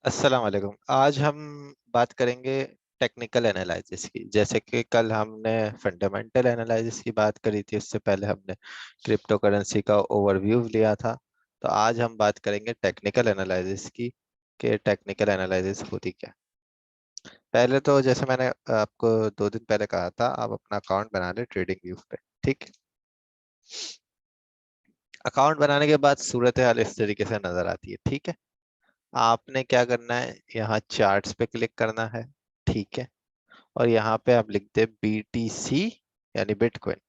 अस्सलाम वालेकुम। आज हम बात करेंगे टेक्निकल एनालिसिस की। जैसे कि कल हमने फंडामेंटल एनालिसिस की बात करी थी, उससे पहले हमने क्रिप्टो करेंसी का ओवरव्यू लिया था। तो आज हम बात करेंगे टेक्निकल एनालिसिस की कि टेक्निकल एनालिसिस होती क्या। पहले तो जैसे मैंने आपको 2 दिन पहले कहा था, आप अपना अकाउंट बना ले ट्रेडिंग व्यू पे। ठीक है। अकाउंट बनाने के बाद सूरत हाल इस तरीके से नजर आती है। ठीक है। आपने क्या करना है, यहाँ चार्ट्स पे क्लिक करना है। ठीक है। और यहाँ पे आप लिखते हैं BTC यानी बिटकॉइन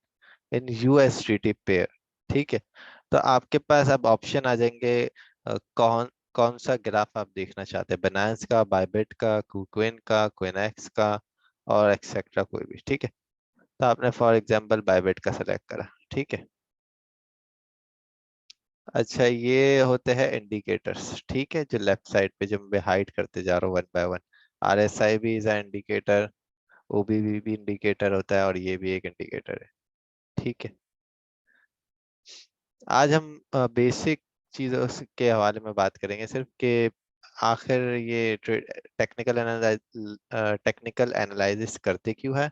इन USDT पेयर। ठीक है। तो आपके पास अब ऑप्शन आ जाएंगे, कौन कौन सा ग्राफ आप देखना चाहते हैं, बनांस का, बायबिट का, कुकोइन का, कोइनएक्स का और एक्सेट्रा कोई भी। ठीक है। तो आपने फॉर एग्जांपल बायबिट का सेलेक्ट करा। ठीक है। अच्छा, ये होते हैं इंडिकेटर्स। ठीक है, जो लेफ्ट साइड पे जो मैं हाइड करते जा रहा हूँ वन बाय वन। RSI भी इज इंडिकेटर, OBV भी इंडिकेटर होता है और ये भी एक इंडिकेटर है। ठीक है। आज हम बेसिक चीजों के हवाले में बात करेंगे सिर्फ कि आखिर ये टेक्निकल एनालिसिस करते क्यों है,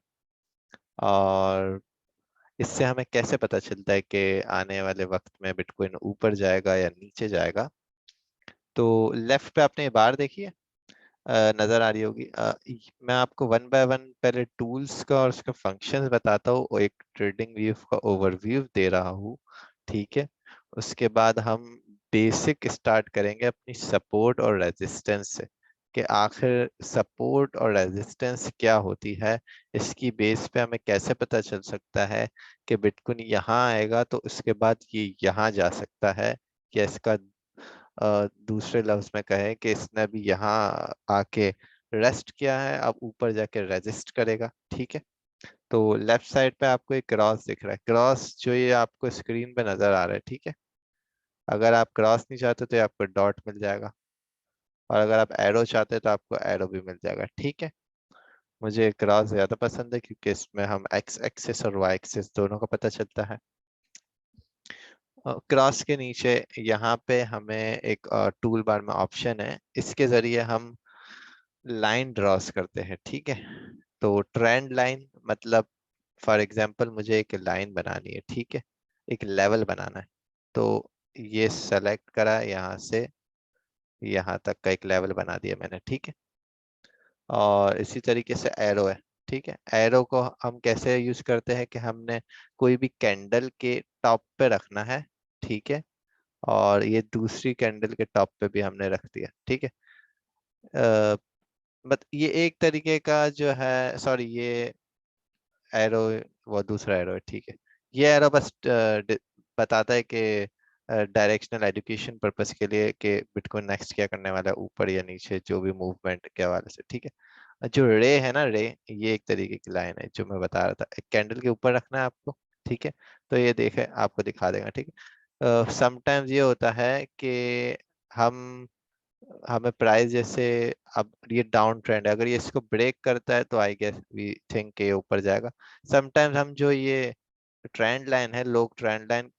और इससे हमें कैसे पता चलता है कि आने वाले वक्त में बिटकॉइन ऊपर जाएगा या नीचे जाएगा। तो लेफ्ट पे आपने ये बार देखी है, नजर आ रही होगी। मैं आपको वन बाय वन पहले टूल्स का और उसके फंक्शंस बताता हूँ और एक ट्रेडिंग व्यू का ओवरव्यू दे रहा हूँ। ठीक है। उसके बाद हम बेसिक स्टार्ट करेंगे अपनी सपोर्ट और रेजिस्टेंस से, कि आखिर सपोर्ट और रेजिस्टेंस क्या होती है। इसकी बेस पे हमें कैसे पता चल सकता है कि बिटकॉइन यहाँ आएगा तो उसके बाद ये यहाँ जा सकता है, या इसका दूसरे लफ्ज में कहें कि इसने अभी यहाँ आके रेस्ट किया है, अब ऊपर जाके रेजिस्ट करेगा। ठीक है। तो लेफ्ट साइड पे आपको एक क्रॉस दिख रहा है, क्रॉस जो ये आपको स्क्रीन पे नजर आ रहा है। ठीक है। अगर आप क्रॉस नहीं चाहते तो ये आपको डॉट मिल जाएगा, और अगर आप एरो चाहते हैं तो आपको एरो भी मिल जाएगा। ठीक है। मुझे क्रॉस ज्यादा पसंद है क्योंकि इसमें हम एक्स एक्सिस और वाई एक्सिस दोनों का पता चलता है। क्रॉस के नीचे यहाँ पे हमें एक टूल बार में ऑप्शन है, इसके जरिए हम लाइन ड्रॉस करते हैं। ठीक है। तो ट्रेंड लाइन मतलब, फॉर एग्जांपल मुझे एक लाइन बनानी है। ठीक है। एक लेवल बनाना है। तो ये सेलेक्ट करा, यहाँ से यहाँ तक का एक लेवल बना दिया मैंने। ठीक है। और इसी तरीके से एरो है। ठीक है। एरो को हम कैसे यूज करते हैं कि हमने कोई भी कैंडल के टॉप पे रखना है। ठीक है। और ये दूसरी कैंडल के टॉप पे भी हमने रख दिया। ठीक है। बट ये एक तरीके का जो है, सॉरी, ये एरो, वो दूसरा एरो है। ठीक है। ये एरो बस बताता है कि डायरेक्शनल एजुकेशन पर्पस के लिए कि बिटकॉइन नेक्स्ट क्या करने वाला है, ऊपर या नीचे, जो भी मूवमेंट के हवाले से। ठीक है। जो रे है ना, रे, ये एक तरीके की लाइन है जो मैं बता रहा था, एक कैंडल के ऊपर रखना है आपको। ठीक है। तो ये देखे आपको दिखा देगा। ठीक है। समटाइम्स ये होता है कि हम हमें प्राइस जैसे, अब ये डाउन ट्रेंड है, अगर ये इसको ब्रेक करता है तो आई गेस वी थिंक के ऊपर जाएगा। समटाइम्स हम जो ये ट्रेंड लाइन है, लोग ट्रेंड लाइन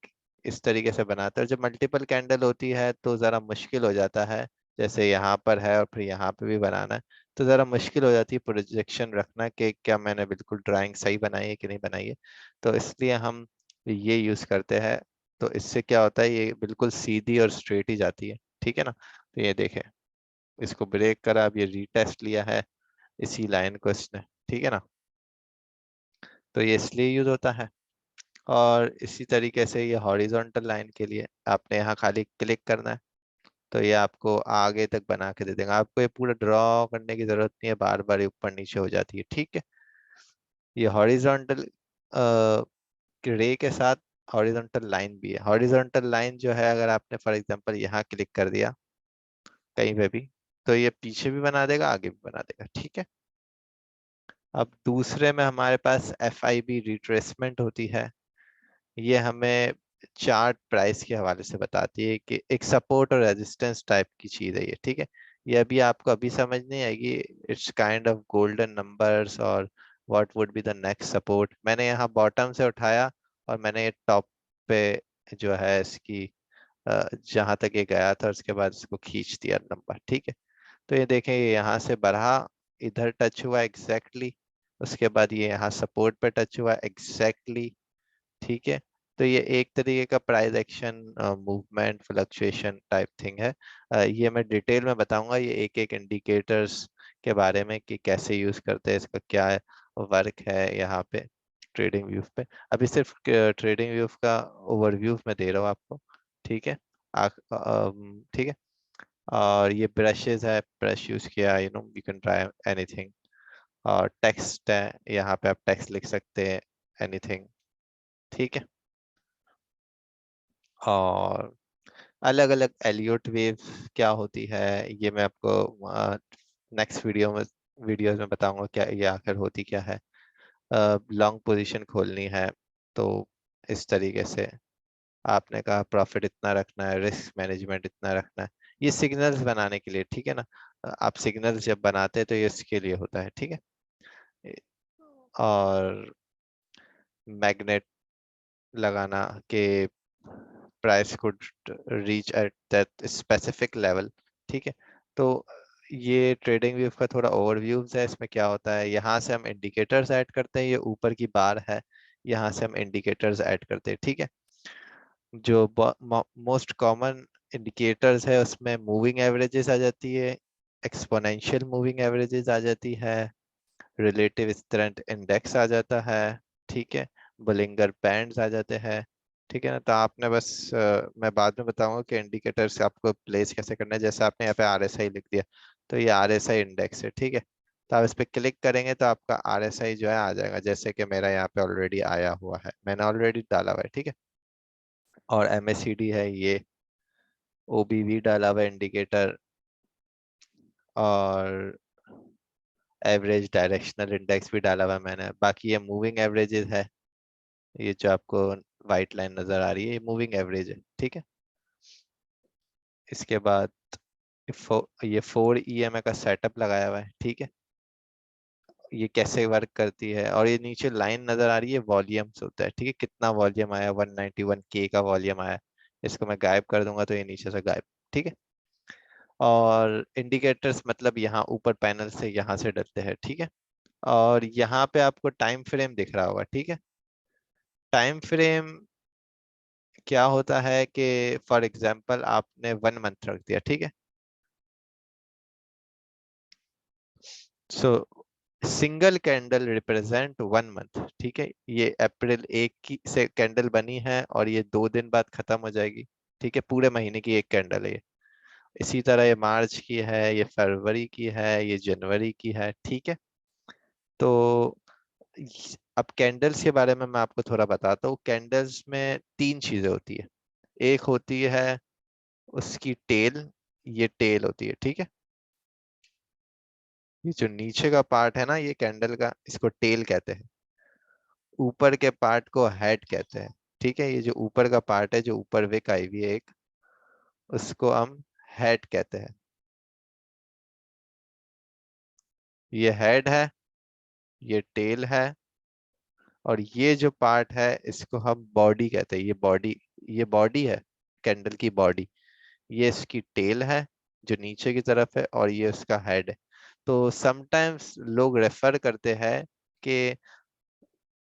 इस तरीके से बनाते हैं, जब मल्टीपल कैंडल होती है तो जरा मुश्किल हो जाता है। जैसे यहाँ पर है और फिर यहाँ पे भी बनाना है, तो जरा मुश्किल हो जाती है प्रोजेक्शन रखना कि क्या मैंने बिल्कुल ड्राइंग सही बनाई है कि नहीं बनाई है। तो इसलिए हम ये यूज करते हैं। तो इससे क्या होता है, ये बिल्कुल सीधी और स्ट्रेट ही जाती है। ठीक है ना। तो ये देखें, इसको ब्रेक करा, अब ये रीटेस्ट लिया है इसी लाइन को इसने। ठीक है ना। तो ये इसलिए यूज होता है। और इसी तरीके से ये हॉरिजॉन्टल लाइन के लिए आपने यहाँ खाली क्लिक करना है, तो ये आपको आगे तक बना के दे देगा। आपको ये पूरा ड्रॉ करने की जरूरत नहीं है, बार बार ऊपर नीचे हो जाती है। ठीक है। ये हॉरिजॉन्टल रे के साथ हॉरिजॉन्टल लाइन भी है। हॉरिजॉन्टल लाइन जो है, अगर आपने फॉर एग्जांपल यहाँ क्लिक कर दिया कहीं पे भी, तो ये पीछे भी बना देगा, आगे भी बना देगा। ठीक है। अब दूसरे में हमारे पास FIB रिट्रेसमेंट होती है। ये हमें चार्ट प्राइस के हवाले से बताती है कि एक सपोर्ट और रेजिस्टेंस टाइप की चीज है ये। ठीक है। ये अभी आपको अभी समझ नहीं आएगी। It's kind of golden numbers और what would be the next support. मैंने यहाँ बॉटम से उठाया और मैंने ये टॉप पे जो है इसकी जहां तक ये गया था, उसके बाद इसको खींच दिया नंबर। ठीक है। तो ये देखें, ये यहाँ से बढ़ा, इधर टच हुआ एग्जैक्टली, उसके बाद ये यहाँ सपोर्ट पे टच हुआ एग्जैक्टली, ठीक है। तो ये एक तरीके का price action movement fluctuation type thing है। ये मैं डिटेल में बताऊंगा ये एक एक इंडिकेटर्स के बारे में कि कैसे यूज करते हैं, इसका क्या वर्क है यहाँ पे ट्रेडिंग व्यू पे। अभी सिर्फ ट्रेडिंग व्यू का ओवरव्यू मैं दे रहा हूँ आपको, ठीक है। ठीक है। और ये ब्रशेस है, ब्रश यूज किया, यू कैन ट्राई एनीथिंग। और टेक्स्ट है, यहाँ पे आप टेक्स्ट लिख सकते हैं, एनीथिंग, ठीक है। और अलग अलग एलियोट वेव क्या होती है, ये मैं आपको नेक्स्ट वीडियोस में बताऊंगा क्या ये आखिर होती क्या है। लॉन्ग पोजीशन खोलनी है तो इस तरीके से आपने कहा प्रॉफिट इतना रखना है, रिस्क मैनेजमेंट इतना रखना है, ये सिग्नल्स बनाने के लिए, ठीक है ना। आप सिग्नल्स जब बनाते हैं तो ये इसके लिए होता है, ठीक है। और मैग्नेट लगाना के price could reach at that specific level, ठीक है। तो ये ट्रेडिंग व्यू का थोड़ा ओवरव्यू है। इसमें क्या होता है, यहाँ से हम इंडिकेटर्स ऐड करते हैं, ये ऊपर की बार है, यहाँ से हम इंडिकेटर्स ऐड करते हैं, ठीक है। जो मोस्ट कॉमन इंडिकेटर्स है उसमें मूविंग एवरेजेस आ जाती है, एक्सपोनेंशियल मूविंग एवरेजेस आ जाती है, रिलेटिव स्ट्रेंथ इंडेक्स आ जाता है, ठीक है, बोलिंगर बैंड्स आ जाते हैं, ठीक है ना। तो आपने बस मैं बाद में बताऊंगा कि इंडिकेटर से आपको प्लेस कैसे करना है। जैसे आपने यहाँ पे RSI लिख दिया, तो ये RSI इंडेक्स है, ठीक है। तो आप इस पे क्लिक करेंगे तो आपका RSI जो है आ जाएगा, जैसे कि मेरा यहाँ पे ऑलरेडी आया हुआ है, मैंने ऑलरेडी डाला हुआ है, ठीक है। और MACD है ये, OBV डाला हुआ है इंडिकेटर, और एवरेज डायरेक्शनल इंडेक्स भी डाला हुआ है मैंने। बाकी ये मूविंग एवरेजेस है, ये जो आपको वाइट लाइन नजर आ रही है ये मूविंग एवरेज है, ठीक है। इसके बाद ये 4 EMA का सेटअप लगाया हुआ है, ठीक है। ये कैसे वर्क करती है, और ये नीचे लाइन नजर आ रही है, वॉल्यूम्स होता है, ठीक है। कितना वॉल्यूम आया, 191K का वॉल्यूम आया। इसको मैं गायब कर दूंगा तो ये नीचे से गायब, ठीक है। और इंडिकेटर्स मतलब यहाँ ऊपर पैनल से यहाँ से डलते हैं, ठीक है। और यहाँ पे आपको टाइम फ्रेम दिख रहा होगा, ठीक है। टाइम फ्रेम क्या होता है कि फॉर एग्जांपल आपने 1 मंथ रख दिया, ठीक है। सो सिंगल कैंडल रिप्रेजेंट 1 मंथ, ठीक है। ये अप्रैल 1 की से कैंडल बनी है और ये 2 दिन बाद खत्म हो जाएगी, ठीक है। पूरे महीने की एक कैंडल है ये। इसी तरह ये मार्च की है, ये फरवरी की है, ये जनवरी की है, ठीक है। तो अब कैंडल्स के बारे में मैं आपको थोड़ा बताता हूँ। कैंडल्स में 3 चीजें होती है। एक होती है उसकी टेल, ये टेल होती है, ठीक है। ये जो नीचे का पार्ट है ना ये कैंडल का, इसको टेल कहते हैं। ऊपर के पार्ट को हेड कहते हैं, ठीक है। ये जो ऊपर का पार्ट है, जो ऊपर विक आई हुई है एक, उसको हम हेड कहते हैं। ये हेड है, ये टेल है, और ये जो पार्ट है इसको हम बॉडी कहते हैं। ये बॉडी है, कैंडल की बॉडी। ये इसकी टेल है जो नीचे की तरफ है, और ये उसका हेड है। तो समटाइम्स लोग रेफर करते हैं कि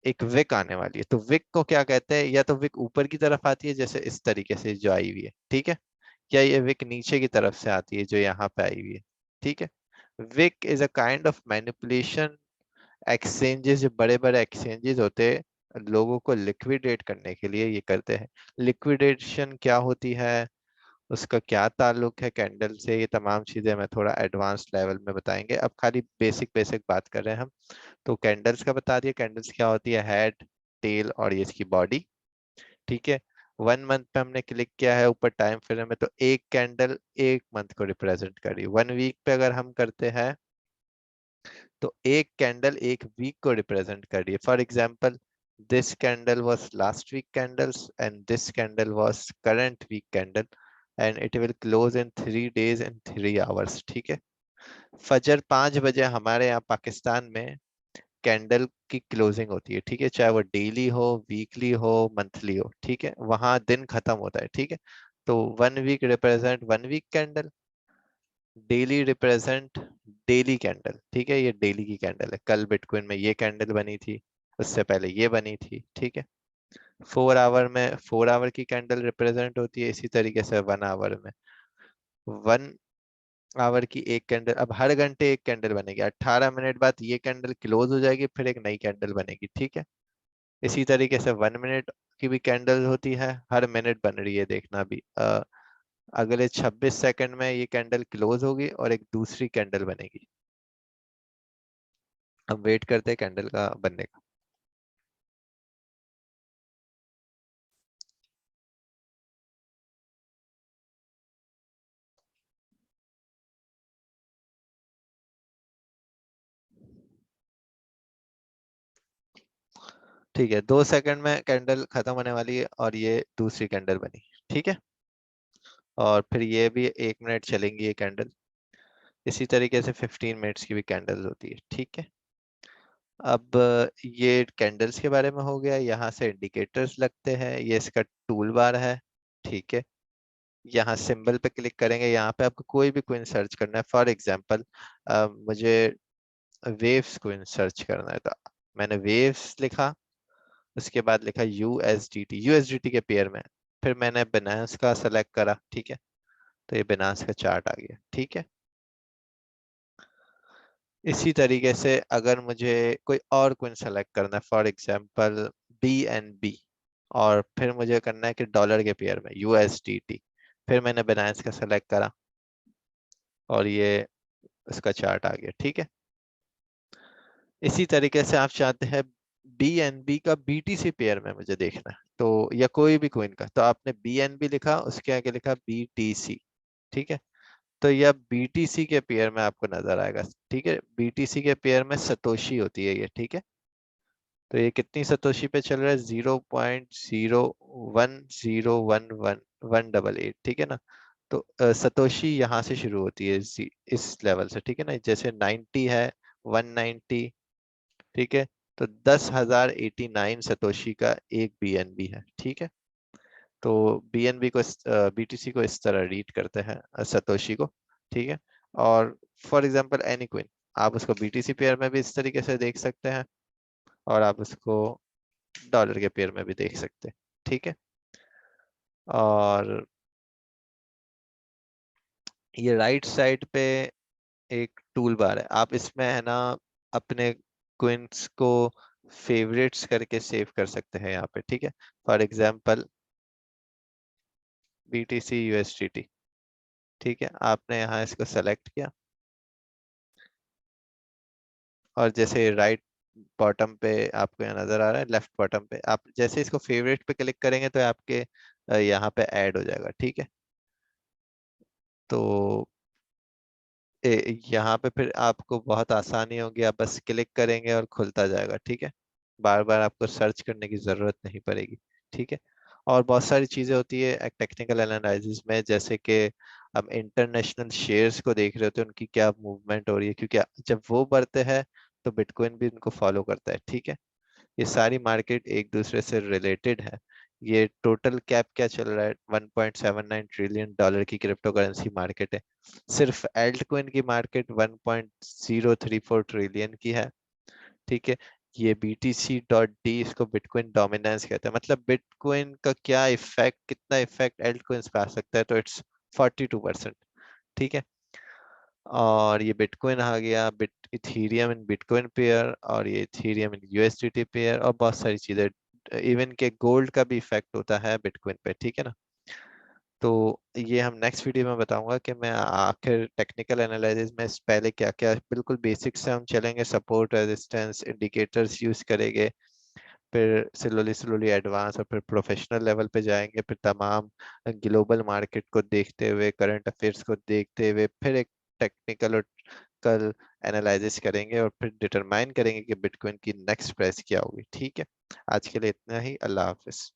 एक विक आने वाली है, तो विक को क्या कहते हैं, या तो विक ऊपर की तरफ आती है जैसे इस तरीके से जो आई हुई है, ठीक है, या ये विक नीचे की तरफ से आती है जो यहाँ पे आई हुई है, ठीक है। Which is a kind of manipulation. Exchanges, जो बड़े बड़े एक्सचेंजेस होते हैं, लोगों को लिक्विडेट करने के लिए ये करते हैं। लिक्विडेशन क्या होती है, उसका क्या ताल्लुक है कैंडल से, ये तमाम चीजें मैं थोड़ा एडवांस लेवल में बताएंगे। अब खाली बेसिक बेसिक बात कर रहे हैं हम। तो कैंडल्स का बता दिया, कैंडल्स क्या होती है, हेड, टेल और ये इसकी बॉडी, ठीक है। 1 मंथ पे हमने क्लिक किया है ऊपर टाइम फ्रेम में, तो एक कैंडल 1 मंथ को रिप्रेजेंट कर रही है। 1 वीक पे अगर हम करते हैं तो एक कैंडल 1 वीक को रिप्रेजेंट कर रही है। For example, this candle was last week candles and this candle was current week candle, and it will close in 3 days and 3 hours, ठीक है। फजर 5 बजे हमारे यहाँ पाकिस्तान में कैंडल की क्लोजिंग होती है, ठीक है। चाहे वो डेली हो, वीकली हो, मंथली हो, ठीक है, वहां दिन खत्म होता है, ठीक है। तो 1 week represent 1 week candle, daily represent daily candle, ठीक है, ये डेली की कैंडल है। कल बिटकॉइन में ये कैंडल बनी थी, उससे पहले ये बनी थी, ठीक है। 4 आवर में 4 आवर की कैंडल रिप्रेजेंट होती है, इसी तरीके से 1 आवर में 1 आवर की एक कैंडल। अब हर घंटे एक कैंडल बनेगी, 18 मिनट बाद ये कैंडल क्लोज हो जाएगी, फिर एक नई कैंडल बनेगी, ठीक है। इसी तरीके से 1 मिनट की भी कैंडल होती है, हर मिनट बन रही है, देखना भी अगले 26 सेकंड में ये कैंडल क्लोज होगी और एक दूसरी कैंडल बनेगी। अब वेट करते हैं कैंडल का बनने का। ठीक है, 2 सेकंड में कैंडल खत्म होने वाली है और ये दूसरी कैंडल बनी, ठीक है। और फिर ये भी 1 मिनट चलेंगी ये कैंडल। इसी तरीके से 15 मिनट्स की भी कैंडल होती है, ठीक है। अब ये कैंडल्स के बारे में हो गया। यहाँ से इंडिकेटर्स लगते हैं, ये इसका टूल बार है, ठीक है। यहाँ सिंबल पे क्लिक करेंगे, यहाँ पे आपको कोई भी कोइन सर्च करना है। फॉर एग्जांपल मुझे वेव्स कोइन सर्च करना है, तो मैंने वेव्स लिखा, उसके बाद लिखा यूएसडीटी, यूएसडीटी के पेयर में। फिर मैंने बिनांस का सेलेक्ट करा, ठीक है, तो ये बिनांस का चार्ट आ गया, ठीक है। इसी तरीके से अगर मुझे कोई और कोइन सेलेक्ट करना है, फॉर एग्जांपल BNB, और फिर मुझे करना है कि डॉलर के पेयर में USDT, फिर मैंने बिनांस का सेलेक्ट करा और ये इसका चार्ट आ गया, ठीक है। इसी तरीके से आप चाहते हैं BNB का BTC पेयर में मुझे देखना है, तो या कोई भी कोइन का, तो आपने BNB लिखा, उसके आगे लिखा BTC, ठीक है। तो यह BTC के पेयर में आपको नजर आएगा, ठीक है। BTC के पेयर में सतोशी होती है ये, ठीक है। तो ये कितनी सतोशी पे चल रहा है? 0.010111188, ठीक है ना। तो सतोशी यहाँ से शुरू होती है, इस लेवल से, ठीक है ना। जैसे 90 है, 190, ठीक है। तो 10,089 सतोशी का एक BNB है, ठीक है। तो BNB को BTC को इस तरह रीड करते हैं, सतोशी को, ठीक है। और फॉर एग्जांपल एनी क्विन, आप उसको BTC पेयर में भी इस तरीके से देख सकते हैं, और आप उसको डॉलर के पेयर में भी देख सकते हैं, ठीक है। और ये राइट साइड पे एक टूल बार है, आप इसमें है ना अपने क्विंस को फेवरेट्स करके सेव कर सकते हैं यहाँ पे, ठीक है। फॉर एग्जांपल BTC USDT, ठीक है। आपने यहाँ इसको सेलेक्ट किया, और जैसे राइट बॉटम पे आपको यहाँ नजर आ रहा है, लेफ्ट बॉटम पे आप जैसे इसको फेवरेट पे क्लिक करेंगे तो आपके यहाँ पे ऐड हो जाएगा, ठीक है। तो यहाँ पे फिर आपको बहुत आसानी होगी, आप बस क्लिक करेंगे और खुलता जाएगा, ठीक है। बार बार आपको सर्च करने की जरूरत नहीं पड़ेगी, ठीक है। और बहुत सारी चीजें होती है एक टेक्निकल एनालिसिस में, जैसे कि हम इंटरनेशनल शेयर्स को देख रहे होते हैं, उनकी क्या मूवमेंट हो रही है, क्योंकि जब वो बढ़ते हैं तो बिटकॉइन भी उनको फॉलो करता है, ठीक है। ये सारी मार्केट एक दूसरे से रिलेटेड है। ये टोटल कैप क्या चल रहा है? 1.79 ट्रिलियन डॉलर की क्रिप्टो करेंसी मार्केट है। सिर्फ एल्टकॉइन की मार्केट 1.034 ट्रिलियन की है, ठीक है। ये BTC.D, इसको बिटकॉइन डोमिनेंस कहते हैं, मतलब बिटकॉइन का क्या इफेक्ट, कितना इफेक्ट एल्टकॉइंस पे आ सकता है, तो इट्स 42%, ठीक है। और ये बिटकॉइन आ गया, इथीरियम इन बिटकॉइन पेयर, और ये इथीरियम इन USDT पेयर, और बहुत सारी चीजें। इवन के गोल्ड का भी इफेक्ट होता है बिटकॉइन पे, ठीक है ना। तो ये हम नेक्स्ट वीडियो में बताऊंगा कि मैं आखिर टेक्निकल एनालिसिस में इस पहले क्या क्या, बिल्कुल बेसिक से हम चलेंगे, सपोर्ट रेजिस्टेंस इंडिकेटर्स यूज करेंगे, फिर स्लोली स्लोली एडवांस और फिर प्रोफेशनल लेवल पे जाएंगे, फिर तमाम ग्लोबल मार्केट को देखते हुए, करंट अफेयर्स को देखते हुए, फिर एक टेक्निकल और कल एनालिसिस करेंगे, और फिर डिटरमाइन करेंगे कि बिटकॉइन की नेक्स्ट प्राइस क्या होगी, ठीक है। आज के लिए इतना ही, अल्लाह हाफिज।